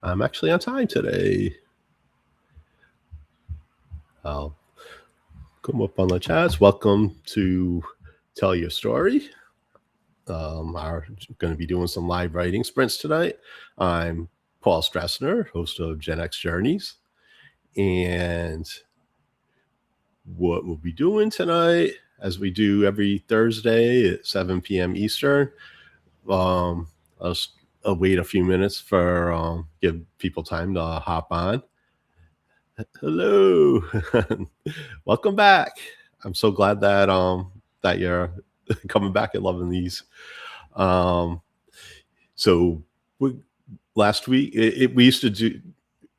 I'm actually on time today. I'll come up on the chats. Welcome to Tell Your Story. We're going to be doing some live writing sprints tonight. I'm Paul Stressner, host of Gen X Journeys. And what we'll be doing tonight, as we do every Thursday at 7 p.m. Eastern, um, I'll wait a few minutes for give people time to hop on. Hello. Welcome back. I'm so glad that you're coming back and loving these. Um so we, Last week we used to do,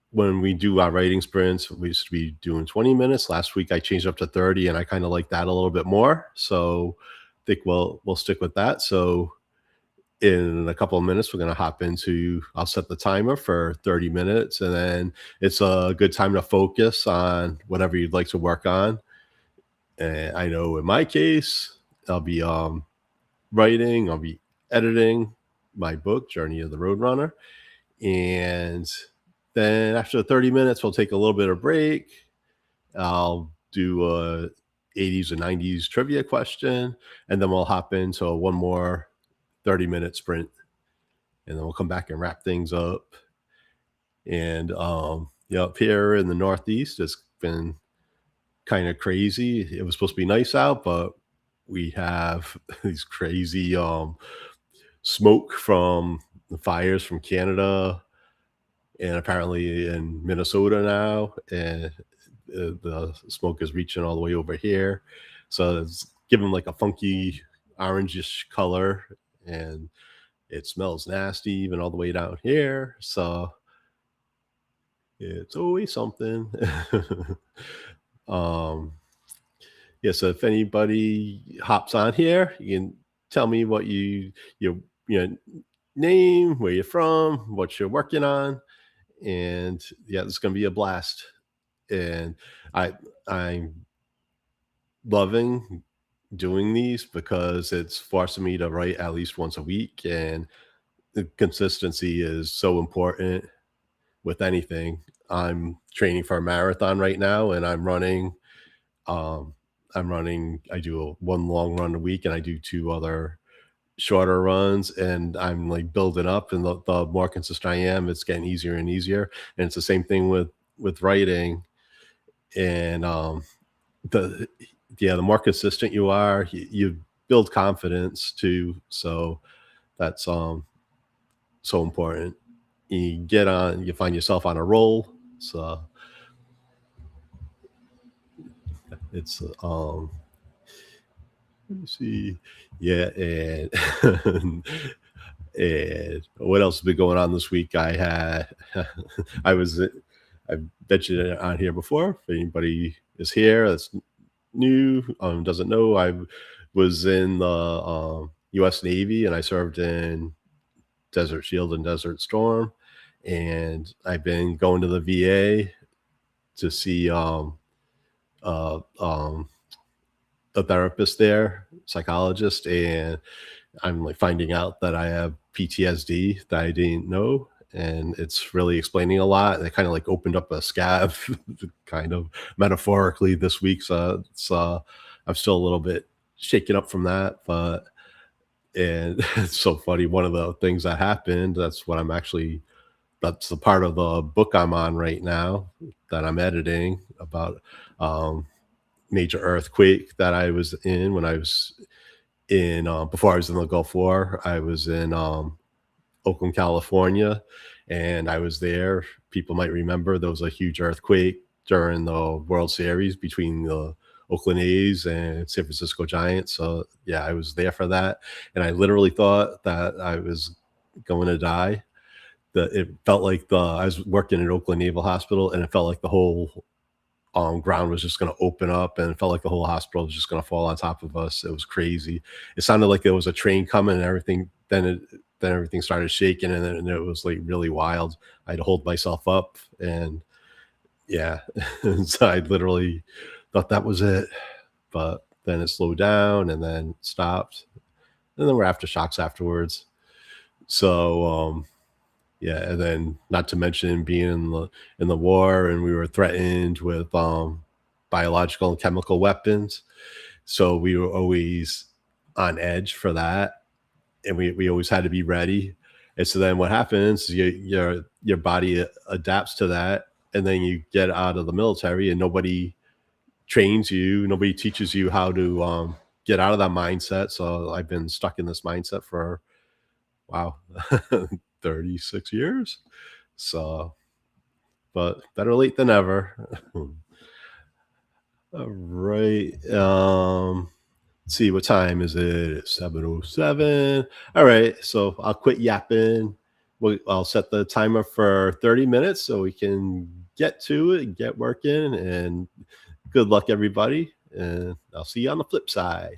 when we do our writing sprints, we used to be doing 20 minutes. Last week I changed up to 30 and I kind of like that a little bit more. So I think we'll stick with that. So in a couple of minutes, we're going to hop into, I'll set the timer for 30 minutes, and then it's a good time to focus on whatever you'd like to work on. And I know in my case, I'll be writing, I'll be editing my book, Journey of the Roadrunner. And then after 30 minutes, we'll take a little bit of break. I'll do a 80s and 90s trivia question, and then we'll hop into one more 30-minute sprint, and then we'll come back and wrap things up. And up here in the Northeast, it's been kind of crazy. It was supposed to be nice out, but we have these crazy smoke from the fires from Canada and apparently in Minnesota now, and the smoke is reaching all the way over here. So it's giving like a funky orangish color, and it smells nasty even all the way down here. So it's always something. um, yeah. So if anybody hops on here, you can tell me what your name, where you're from, what you're working on, and yeah, it's going to be a blast. And I'm loving doing these because it's forcing me to write at least once a week, and the consistency is so important with anything. I'm training for a marathon right now, and um I do one long run a week, and I do two other shorter runs, and I'm like building up, and the more consistent I am, it's getting easier and easier. And it's the same thing with writing. And the yeah, the more consistent you are, you build confidence too. So that's so important. You find yourself on a roll. So it's let me see. Yeah, and and what else has been going on this week? I had I was I've mentioned it on here before. If anybody is here that's new, doesn't know, I was in the U.S. Navy, and I served in Desert Shield and Desert Storm, and I've been going to the VA to see uh, um, a therapist there, psychologist, and I'm like finding out that I have PTSD that I didn't know. And it's really explaining a lot. And it kind of like opened up a scab, kind of metaphorically this week. So I'm still a little bit shaken up from that. But, and it's so funny. One of the things that happened, that's the part of the book I'm on right now that I'm editing about major earthquake that I was in when I was in before I was in the Gulf War. I was in Oakland, California, and I was there. People might remember there was a huge earthquake during the World Series between the Oakland A's and San Francisco Giants. So yeah, I was there for that, and I literally thought that I was going to die. It felt like I was working at Oakland Naval Hospital, and it felt like the whole ground was just going to open up, and it felt like the whole hospital was just going to fall on top of us. It was crazy. It sounded like there was a train coming and everything. Then everything started shaking, and it was like really wild. I had to hold myself up, and yeah, so I literally thought that was it. But then it slowed down and then stopped, and then we're aftershocks afterwards. So Yeah, and then not to mention being in the war, and we were threatened with biological and chemical weapons. So we were always on edge for that, and we always had to be ready. And so then what happens is your body adapts to that, and then you get out of the military, and nobody trains you, nobody teaches you how to get out of that mindset. So I've been stuck in this mindset for wow, 36 years. So, but better late than never. All right. Let's see, what time is it? It's 7:07. All right. So I'll quit yapping. I'll set the timer for 30 minutes so we can get to it and get working. And good luck, everybody. And I'll see you on the flip side.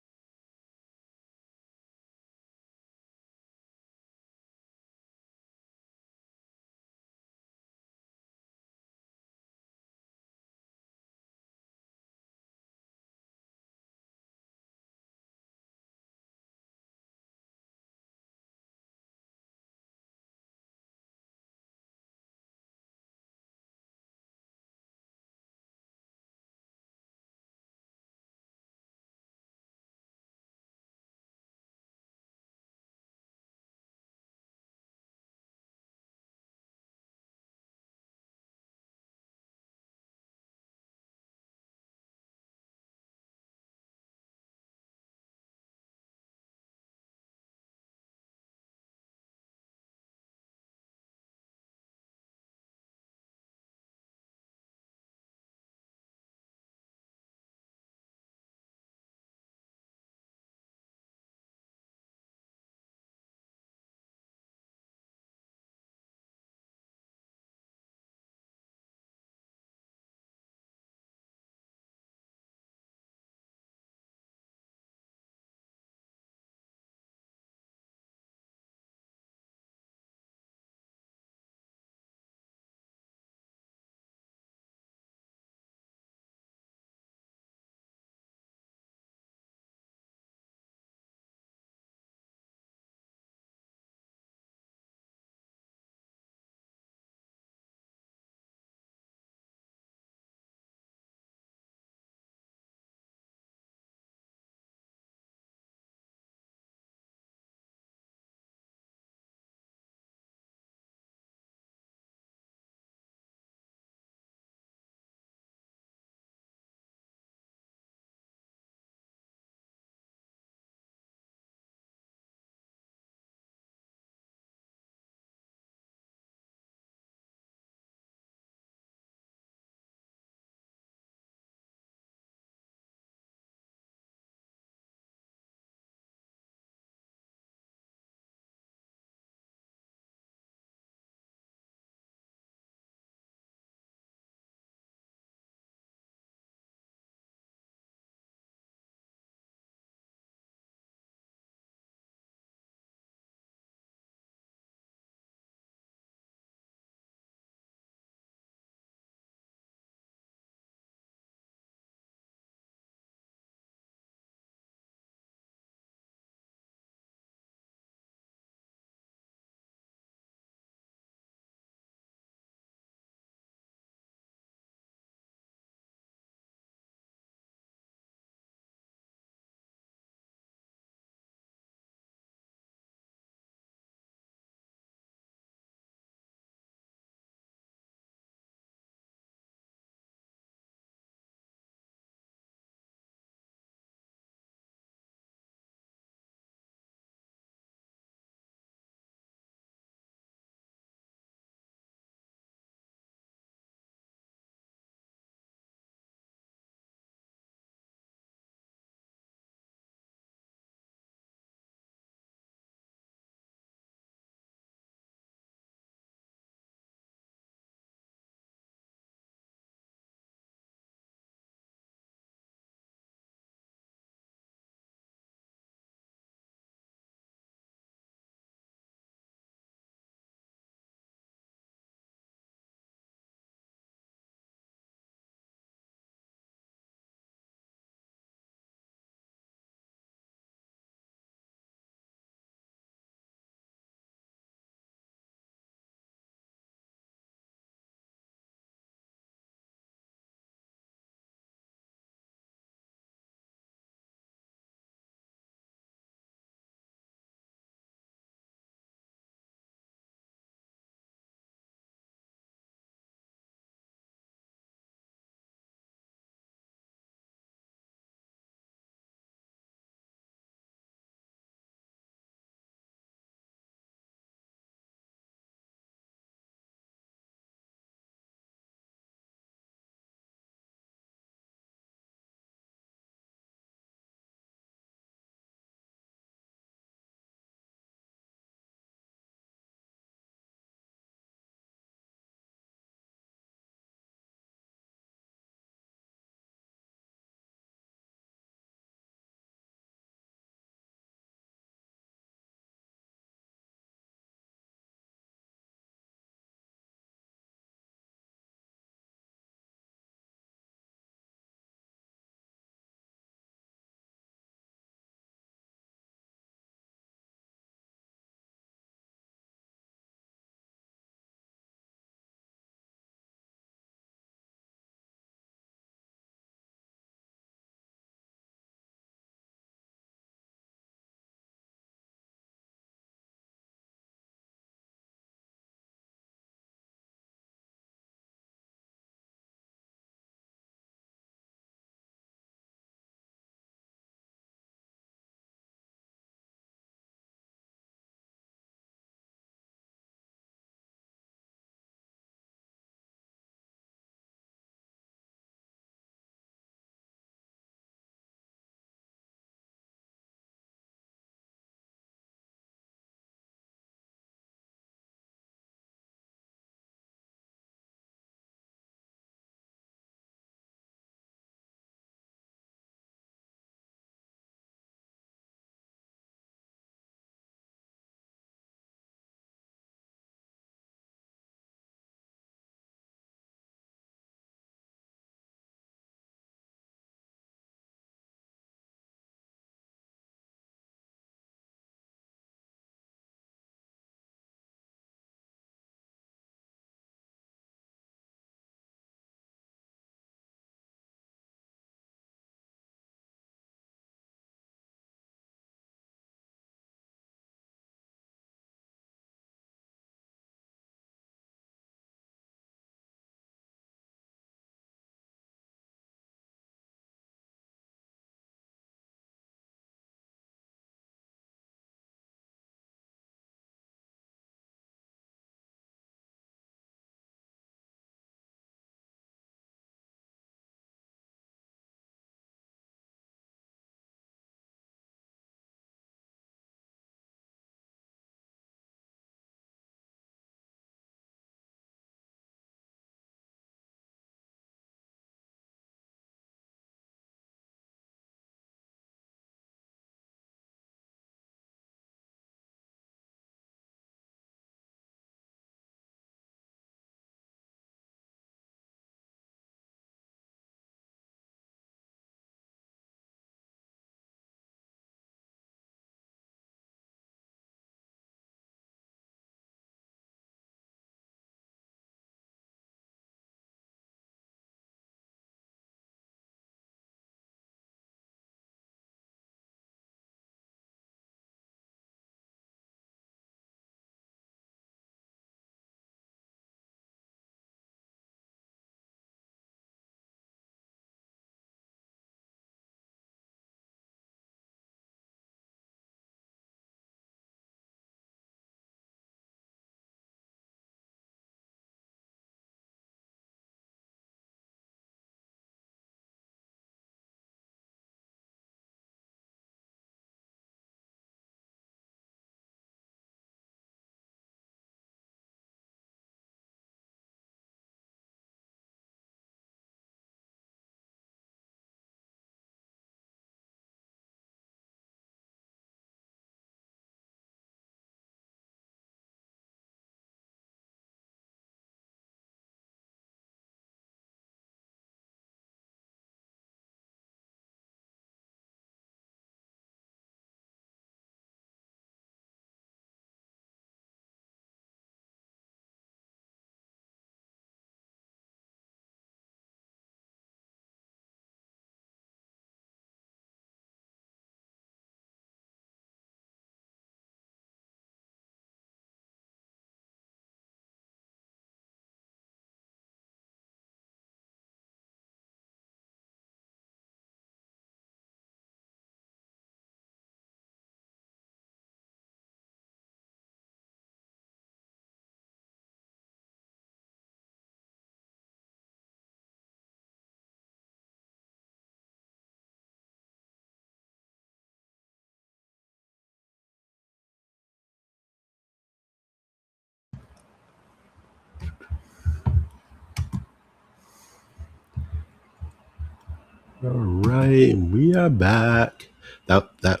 All right, we are back. That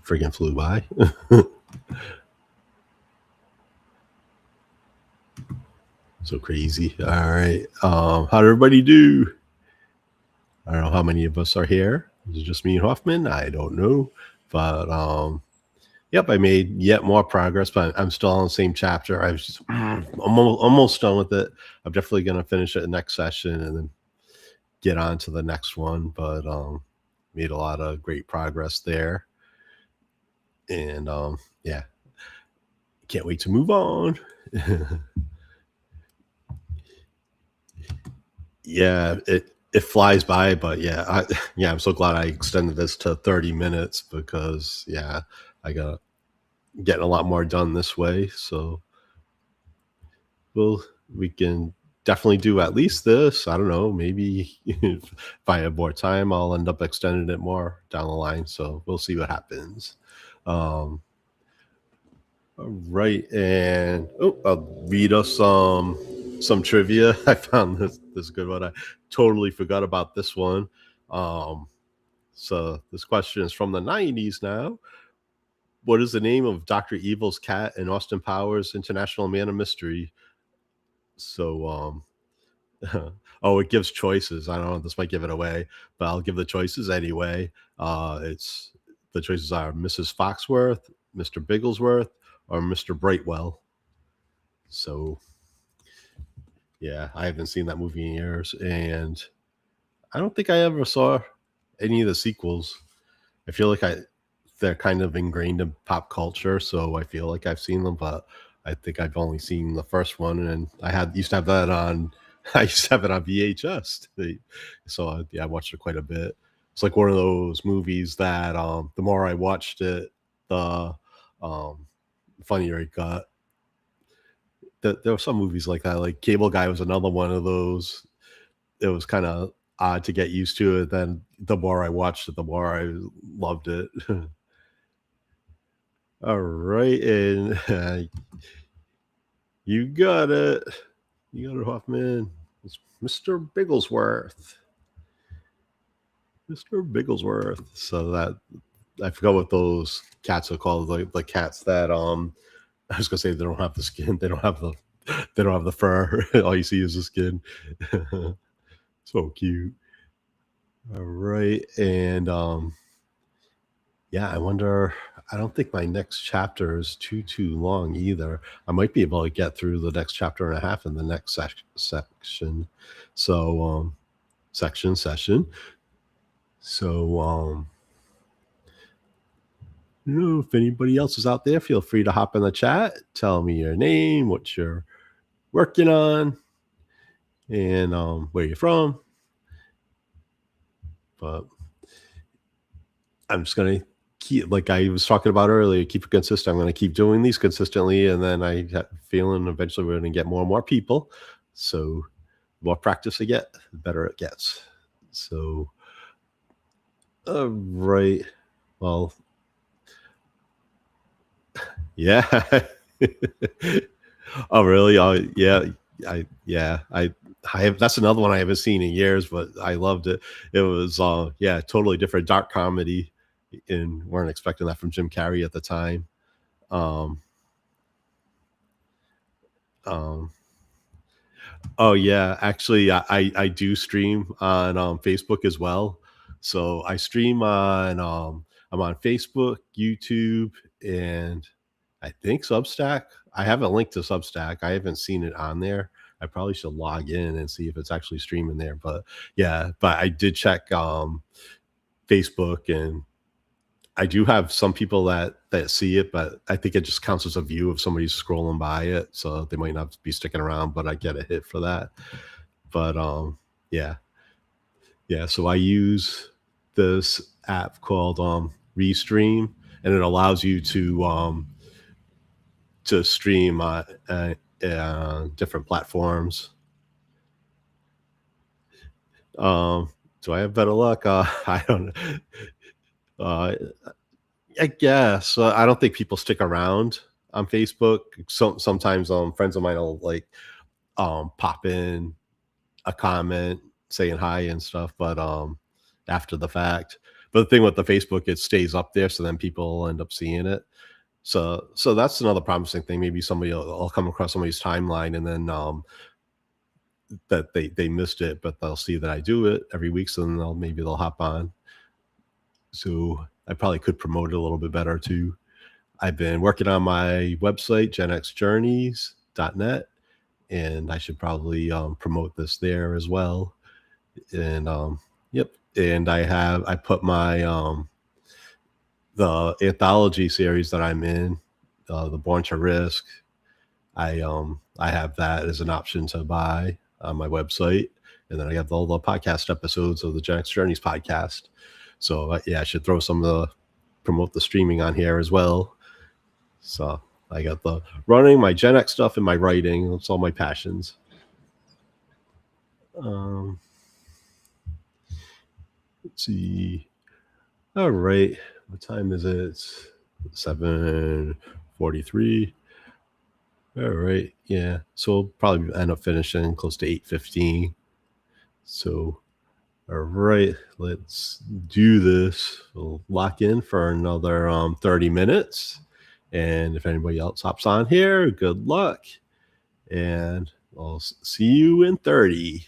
freaking flew by. So crazy. All right. How did everybody do? I don't know how many of us are here. Is it just me and Hoffman? I don't know. But yep, I made yet more progress, but I'm still on the same chapter. I was just almost done with it. I'm definitely gonna finish it next session and then get on to the next one. But made a lot of great progress there. And yeah, can't wait to move on. Yeah, it flies by, but yeah, I'm so glad I extended this to 30 minutes because yeah, I got getting a lot more done this way. So we can definitely do at least this. I don't know, maybe if I have more time, I'll end up extending it more down the line. So we'll see what happens. Um, all right, and I'll read us some trivia. I found this good one. I totally forgot about this one. Um, so this question is from the 90s now. What is the name of Dr. Evil's cat in Austin Powers International Man of Mystery? So oh, it gives choices. I don't know, this might give it away, but I'll give the choices anyway. It's the choices are Mrs. Foxworth, Mr. Bigglesworth, or Mr. Brightwell. So yeah, I haven't seen that movie in years, and I don't think I ever saw any of the sequels. I feel like they're kind of ingrained in pop culture, so I feel like I've seen them, but I think I've only seen the first one, and used to have that on. I used to have it on VHS, so yeah, I watched it quite a bit. It's like one of those movies that the more I watched it, the um, funnier it got. There were some movies like that, like Cable Guy was another one of those. It was kind of odd to get used to it. Then the more I watched it, the more I loved it. All right, and you got it. You got it, Hoffman. It's Mr. Bigglesworth. Mr. Bigglesworth. So that I forgot what those cats are called. The cats that I was gonna say they don't have the skin. They don't have the fur. All you see is the skin. So cute. All right, and yeah, I wonder. I don't think my next chapter is too long either. I might be able to get through the next chapter and a half in the next section. So session. So you know, if anybody else is out there, feel free to hop in the chat. Tell me your name, what you're working on, and where you're from. But I'm just gonna keep, like I was talking about earlier, keep it consistent. I'm gonna keep doing these consistently, and then I have a feeling eventually we're gonna get more and more people. So the more practice I get, the better it gets. So right. Well, yeah. Oh really? Oh yeah. I have, that's another one I haven't seen in years, but I loved it. It was yeah, totally different dark comedy, and weren't expecting that from Jim Carrey at the time. Um um oh yeah, actually I do stream on Facebook as well. So I stream on I'm on Facebook, YouTube, and I think Substack. I have a link to Substack. I haven't seen it on there. I probably should log in and see if it's actually streaming there. But yeah, but I did check Facebook, and I do have some people that see it, but I think it just counts as a view of somebody scrolling by it, so they might not be sticking around, but I get a hit for that. But yeah, yeah. So I use this app called Restream, and it allows you to stream different platforms. Um, do I have better luck? I don't know. Uh, I guess I don't think people stick around on Facebook. Sometimes friends of mine will like pop in a comment saying hi and stuff, but after the fact. But the thing with the Facebook, it stays up there, so then people end up seeing it. So that's another promising thing. Maybe somebody will come across somebody's timeline and then that they missed it, but they'll see that I do it every week, so then they'll hop on. So I probably could promote it a little bit better too. I've been working on my website, genxjourneys.net, and I should probably promote this there as well. And yep, and I put my the anthology series that I'm in, the Born to Risk. I have that as an option to buy on my website, and then I have all the podcast episodes of the Gen X Journeys podcast. So yeah, I should throw some of the promote the streaming on here as well. So I got the running, my Gen X stuff, and my writing. That's all my passions. Um, let's see. All right, what time is it? It's 7:43. All right, yeah. So we'll probably end up finishing close to 8:15. So all right, let's do this. We'll lock in for another 30 minutes. And if anybody else hops on here, good luck. And I'll see you in 30.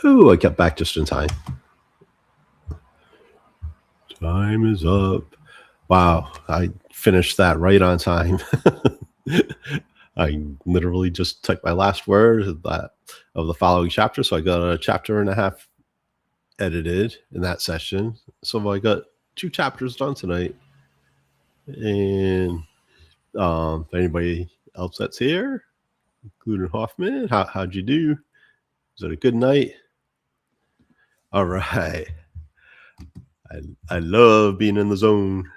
Oh, I got back just in time. Time is up. Wow, I finished that right on time. I literally just typed my last word of the following chapter, so I got a chapter and a half edited in that session. So I got 2 chapters done tonight. And anybody else that's here, including Hoffman, how'd you do? Was it a good night? All right. I love being in the zone.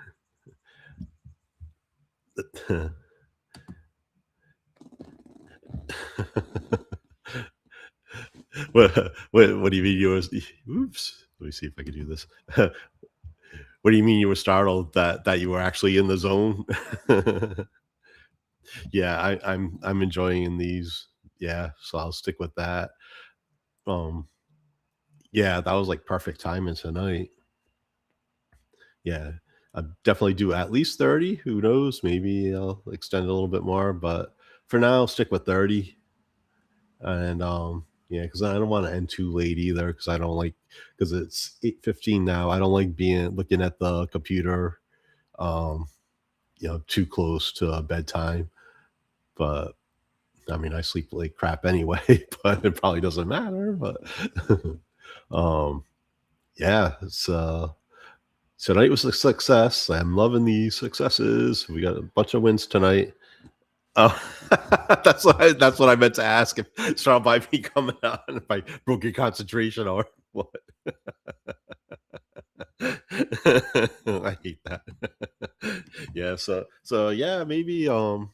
What do you mean you was? Oops. Let me see if I can do this. What do you mean you were startled that you were actually in the zone? Yeah, I'm enjoying these. Yeah, so I'll stick with that. Um, yeah, that was like perfect timing tonight. Yeah, I definitely do at least 30. Who knows? Maybe I'll extend a little bit more, but for now, I'll stick with 30. And yeah, because I don't want to end too late either. Because I don't like because it's 8:15 now. I don't like being looking at the computer, um, too close to bedtime. But I mean, I sleep like crap anyway, but it probably doesn't matter. But um, yeah, tonight was a success. I'm loving these successes. We got a bunch of wins tonight. Oh, that's what I meant to ask if Strong by me coming on if I broke your concentration or what. I hate that. Yeah, so yeah, maybe we'll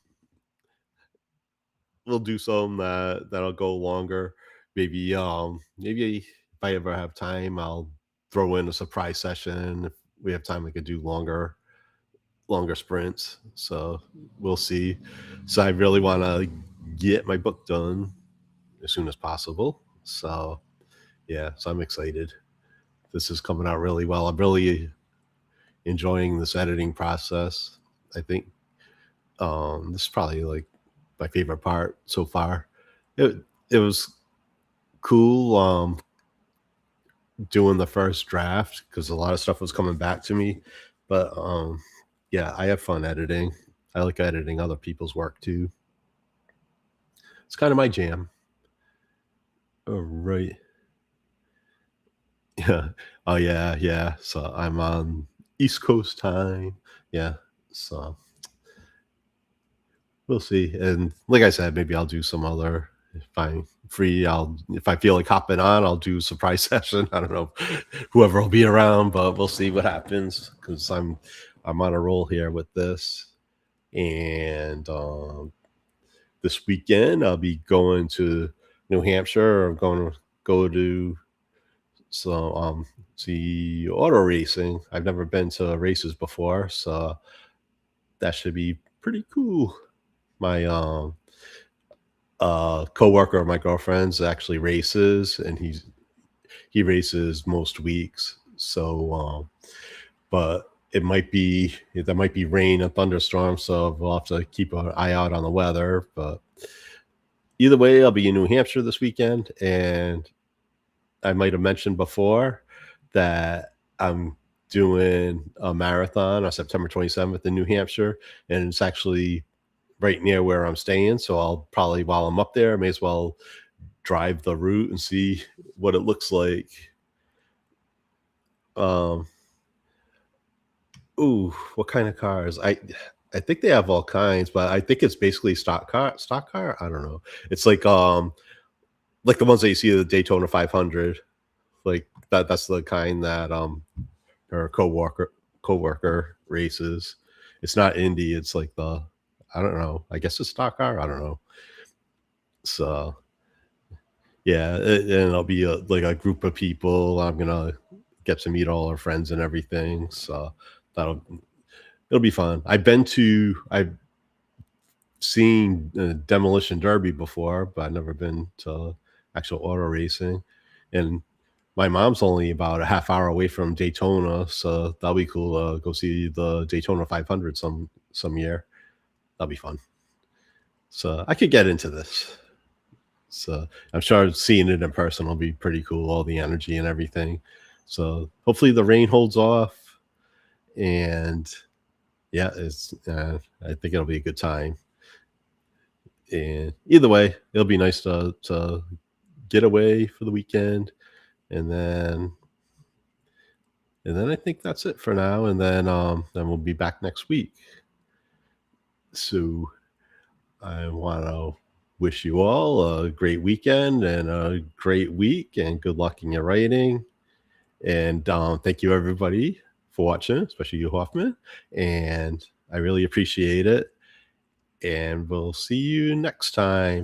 do some that'll go longer. Maybe if I ever have time, I'll throw in a surprise session. If we have time, we could do longer sprints. So we'll see. So I really want to get my book done as soon as possible. So yeah, so I'm excited. This is coming out really well. I'm really enjoying this editing process. I think this is probably like my favorite part so far. It was cool doing the first draft because a lot of stuff was coming back to me. But yeah, I have fun editing. I like editing other people's work too. It's kind of my jam. All right. Yeah. Oh yeah, yeah. So I'm on East Coast time. Yeah. So we'll see. And like I said, maybe I'll do some other if I'm free. I'll if I feel like hopping on, I'll do a surprise session. I don't know whoever will be around, but we'll see what happens because I'm on a roll here with this. And this weekend I'll be going to New Hampshire. I'm going to go to so see auto racing. I've never been to races before, so that should be pretty cool. My coworker of my girlfriend's actually races, and he races most weeks. So, but there might be rain and thunderstorms, so we'll have to keep an eye out on the weather. But either way, I'll be in New Hampshire this weekend, and I might have mentioned before that I'm doing a marathon on September 27th in New Hampshire, and it's actually right near where I'm staying. So I'll probably, while I'm up there, I may as well drive the route and see what it looks like. Um, ooh, what kind of cars? I think they have all kinds, but I think it's basically stock car. Stock car? I don't know. It's like the ones that you see at the Daytona 500. Like that. That's the kind that her coworker races. It's not Indy. It's like the I don't know. I guess it's stock car. I don't know. So yeah, and it'll be like a group of people. I'm gonna get to meet all our friends and everything. So that'll it'll be fun. I've seen Demolition Derby before, but I've never been to actual auto racing. And my mom's only about a half hour away from Daytona, so that'll be cool. Go see the Daytona 500 some year. That'll be fun. So I could get into this. So I'm sure seeing it in person will be pretty cool, all the energy and everything. So hopefully the rain holds off, and yeah, I think it'll be a good time. And either way, it'll be nice to get away for the weekend, and then I think that's it for now, and then we'll be back next week. So I want to wish you all a great weekend and a great week, and good luck in your writing. And thank you everybody for watching, especially you, Hoffman. And I really appreciate it. And we'll see you next time.